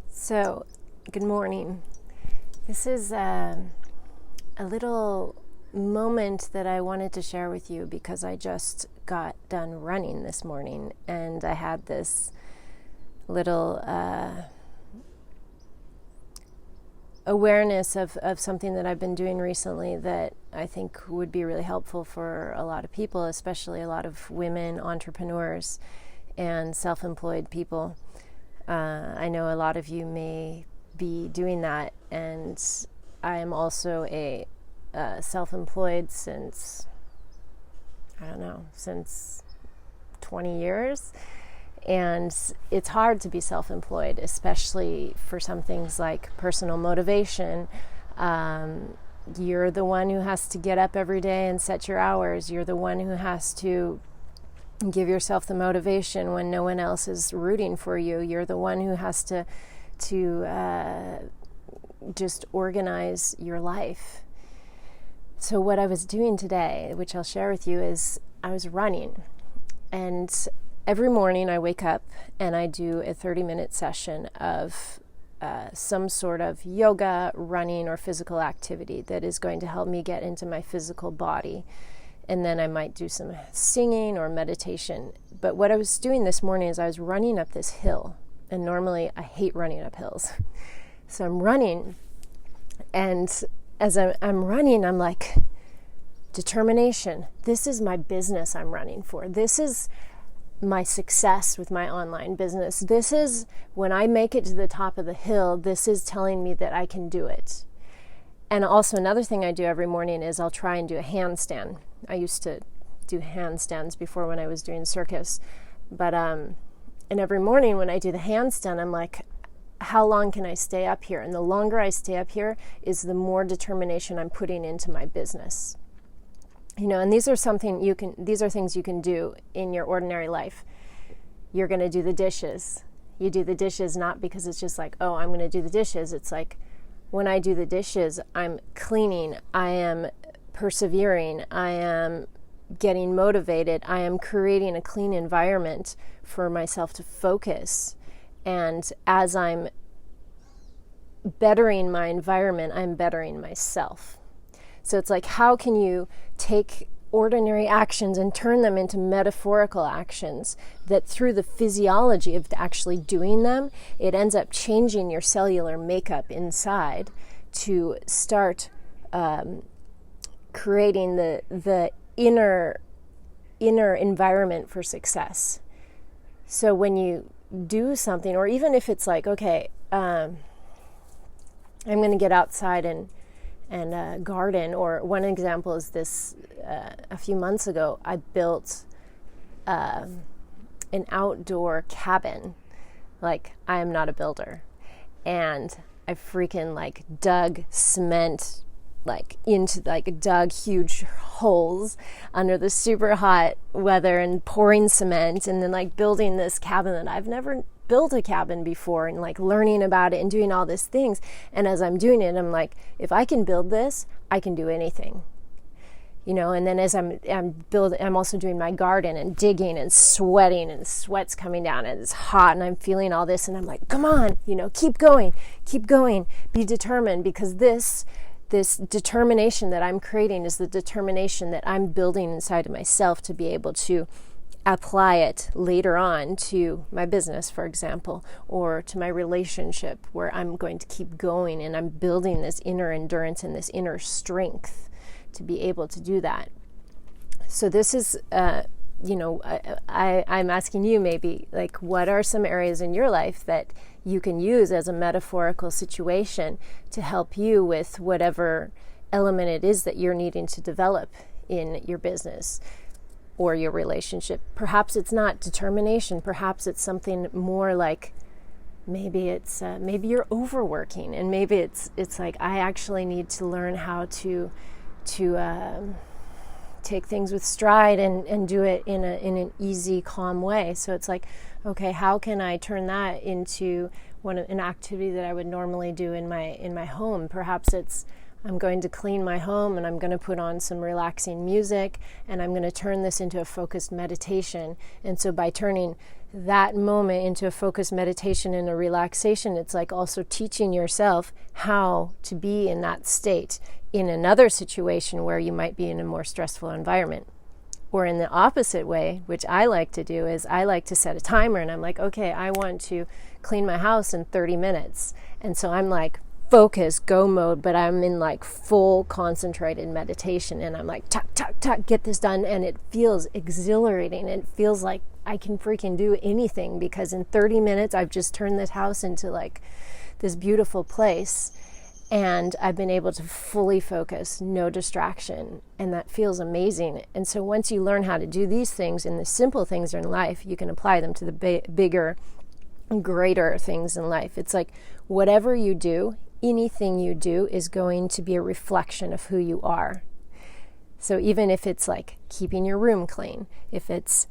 So, good morning. This is a little moment that I wanted to share with you because I just got done running this morning, and I had this little awareness of something that I've been doing recently that I think would be really helpful for a lot of people, especially a lot of women entrepreneurs and self-employed people. I know a lot of you may be doing that, and I am also a self-employed since 20 years. And it's hard to be self-employed, especially for some things like personal motivation. You're the one who has to get up every day and set your hours. You're the one who has to give yourself the motivation when no one else is rooting for you. You're the one who has to just organize your life. So what I was doing today, which I'll share with you, is I was running. And every morning I wake up and I do a 30-minute session of some sort of yoga, running, or physical activity that is going to help me get into my physical body. And then I might do some singing or meditation. But what I was doing this morning is I was running up this hill. And normally I hate running up hills. So I'm running, and as I'm running, I'm like, determination. This is my business I'm running for. This is my success with my online business. This is when I make it to the top of the hill, this is telling me that I can do it. And also another thing I do every morning is I'll try and do a handstand. I used to do handstands before when I was doing circus. But and every morning when I do the handstand, I'm like, how long can I stay up here? And the longer I stay up here is the more determination I'm putting into my business. And these are things you can do in your ordinary life. You're going to do the dishes. You do the dishes not because it's just like, oh, I'm going to do the dishes. It's like, when I do the dishes, I'm cleaning, I am persevering, I am getting motivated, I am creating a clean environment for myself to focus. And as I'm bettering my environment, I'm bettering myself. So it's like, how can you take ordinary actions and turn them into metaphorical actions that through the physiology of actually doing them, it ends up changing your cellular makeup inside to start creating the inner environment for success. So when you do something, or even if it's like, okay, I'm going to get outside and garden, or one example is this, a few months ago, I built an outdoor cabin. Like, I am not a builder. And I freaking dug cement, dug huge holes under the super hot weather and pouring cement, and then building this cabin that I've never built a cabin before, and learning about it and doing all these things. And as I'm doing it, I'm like, if I can build this, I can do anything. And then as I'm also doing my garden and digging and sweating, and sweat's coming down and it's hot and I'm feeling all this, and I'm like, come on, keep going, be determined, because this determination that I'm creating is the determination that I'm building inside of myself to be able to apply it later on to my business, for example, or to my relationship, where I'm going to keep going and I'm building this inner endurance and this inner strength to be able to do that. So this is, I'm asking you maybe, what are some areas in your life that you can use as a metaphorical situation to help you with whatever element it is that you're needing to develop in your business or your relationship? Perhaps it's not determination. Perhaps it's something more like, maybe it's maybe you're overworking, and maybe it's like, I actually need to learn how to take things with stride and do it in an easy, calm way. So it's like, okay, how can I turn that into an activity that I would normally do in my home? Perhaps it's I'm going to clean my home and I'm going to put on some relaxing music and I'm going to turn this into a focused meditation. And so by turning that moment into a focused meditation and a relaxation, it's like also teaching yourself how to be in that state in another situation where you might be in a more stressful environment. Or in the opposite way, which I like to do, is I like to set a timer and I'm like, okay, I want to clean my house in 30 minutes. And so I'm like, focus, go mode, but I'm in like full concentrated meditation and I'm like, tuck, tuck, tuck, get this done. And it feels exhilarating. It feels like I can freaking do anything because in 30 minutes, I've just turned this house into like this beautiful place. And I've been able to fully focus, no distraction. And that feels amazing. And so once you learn how to do these things and the simple things in life, you can apply them to the bigger, greater things in life. It's like whatever you do, anything you do is going to be a reflection of who you are. So even if it's like keeping your room clean, if it's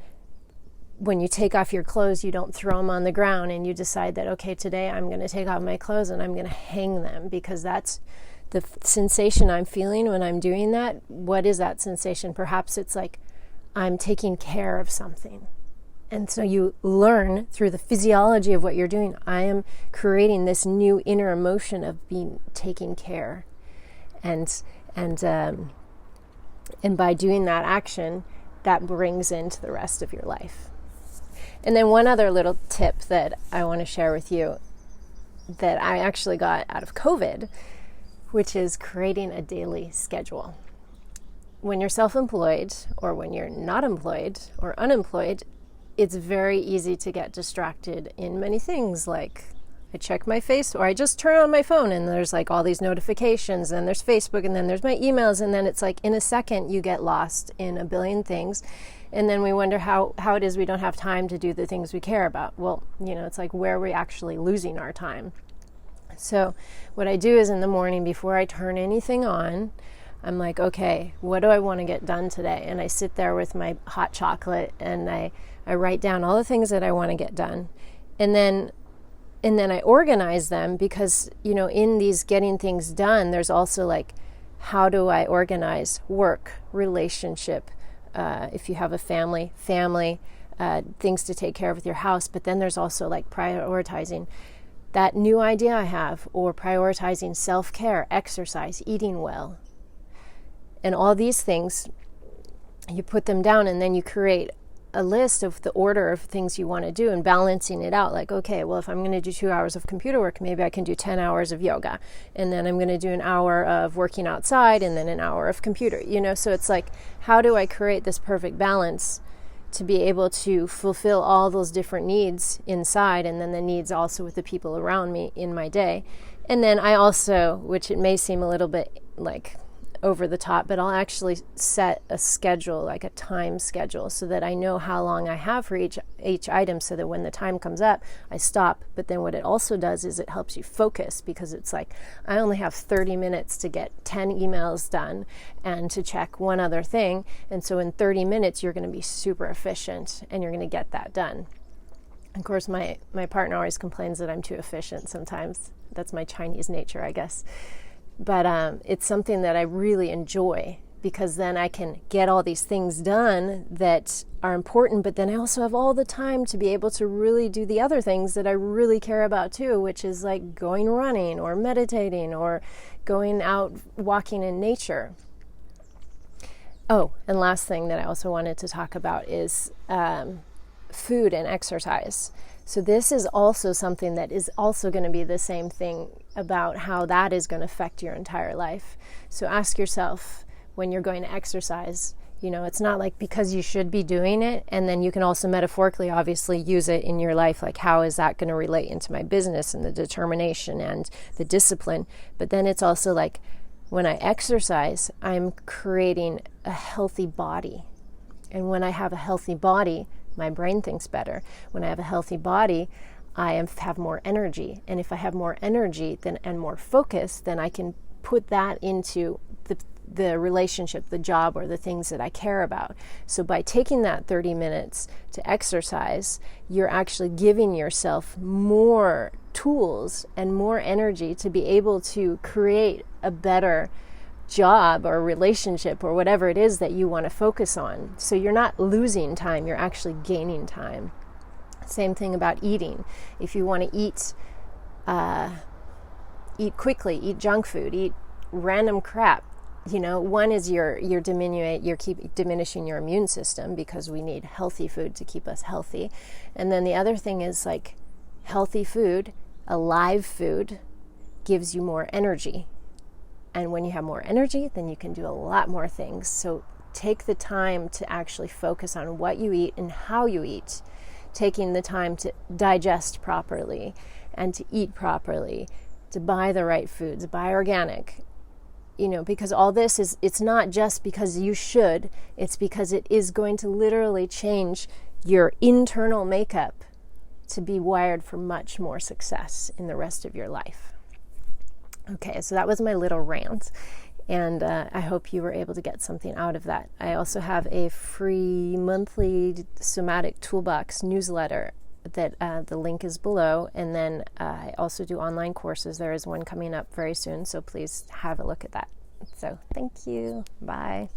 when you take off your clothes, you don't throw them on the ground and you decide that, okay, today I'm going to take off my clothes and I'm going to hang them because that's the sensation I'm feeling when I'm doing that. What is that sensation? Perhaps it's like I'm taking care of something. And so you learn through the physiology of what you're doing, I am creating this new inner emotion of being taking care. And by doing that action, that brings into the rest of your life. And then one other little tip that I want to share with you that I actually got out of COVID, which is creating a daily schedule. When you're self-employed or when you're not employed or unemployed, it's very easy to get distracted in many things. Like I check my face or I just turn on my phone and there's like all these notifications and there's Facebook and then there's my emails and then it's like in a second you get lost in a billion things. And then we wonder how it is we don't have time to do the things we care about. Well, it's like where are we actually losing our time? So what I do is in the morning before I turn anything on, I'm like, okay, what do I want to get done today? And I sit there with my hot chocolate and I write down all the things that I want to get done. And then I organize them because, in these getting things done, there's also like, how do I organize work, relationship, if you have a family, things to take care of with your house. But then there's also like prioritizing that new idea I have or prioritizing self-care, exercise, eating well. And all these things, you put them down and then you create a list of the order of things you want to do and balancing it out. Like, okay, well, if I'm going to do 2 hours of computer work, maybe I can do 10 hours of yoga. And then I'm going to do an hour of working outside and then an hour of computer, So it's like, how do I create this perfect balance to be able to fulfill all those different needs inside and then the needs also with the people around me in my day? And then I also, which it may seem a little bit like over the top, but I'll actually set a schedule, like a time schedule, so that I know how long I have for each item so that when the time comes up, I stop. But then what it also does is it helps you focus because it's like, I only have 30 minutes to get 10 emails done and to check one other thing. And so in 30 minutes, you're going to be super efficient and you're going to get that done. Of course, my partner always complains that I'm too efficient sometimes. That's my Chinese nature, I guess. But it's something that I really enjoy because then I can get all these things done that are important, but then I also have all the time to be able to really do the other things that I really care about too, which is like going running or meditating or going out walking in nature. Oh, and last thing that I also wanted to talk about is food and exercise. So this is also something that is also going to be the same thing about how that is going to affect your entire life. So ask yourself when you're going to exercise, it's not like because you should be doing it, and then you can also metaphorically obviously use it in your life, like how is that going to relate into my business and the determination and the discipline. But then it's also like when I exercise, I'm creating a healthy body. And when I have a healthy body, my brain thinks better. When I have a healthy body, I have more energy. And if I have more energy and more focus, then I can put that into the relationship, the job, or the things that I care about. So by taking that 30 minutes to exercise, you're actually giving yourself more tools and more energy to be able to create a better job or relationship or whatever it is that you want to focus on. So you're not losing time, you're actually gaining time. Same thing about eating. If you want to eat quickly, eat junk food, eat random crap, one is you're keep diminishing your immune system, because we need healthy food to keep us healthy. And then the other thing is, like, healthy food, alive food, gives you more energy. And when you have more energy, then you can do a lot more things. So take the time to actually focus on what you eat and how you eat, taking the time to digest properly and to eat properly, to buy the right foods, buy organic. Because all this it's not just because you should, it's because it is going to literally change your internal makeup to be wired for much more success in the rest of your life. Okay, so that was my little rant, and I hope you were able to get something out of that. I also have a free monthly Somatic Toolbox newsletter that the link is below, and then I also do online courses. There is one coming up very soon, so please have a look at that. So thank you. Bye.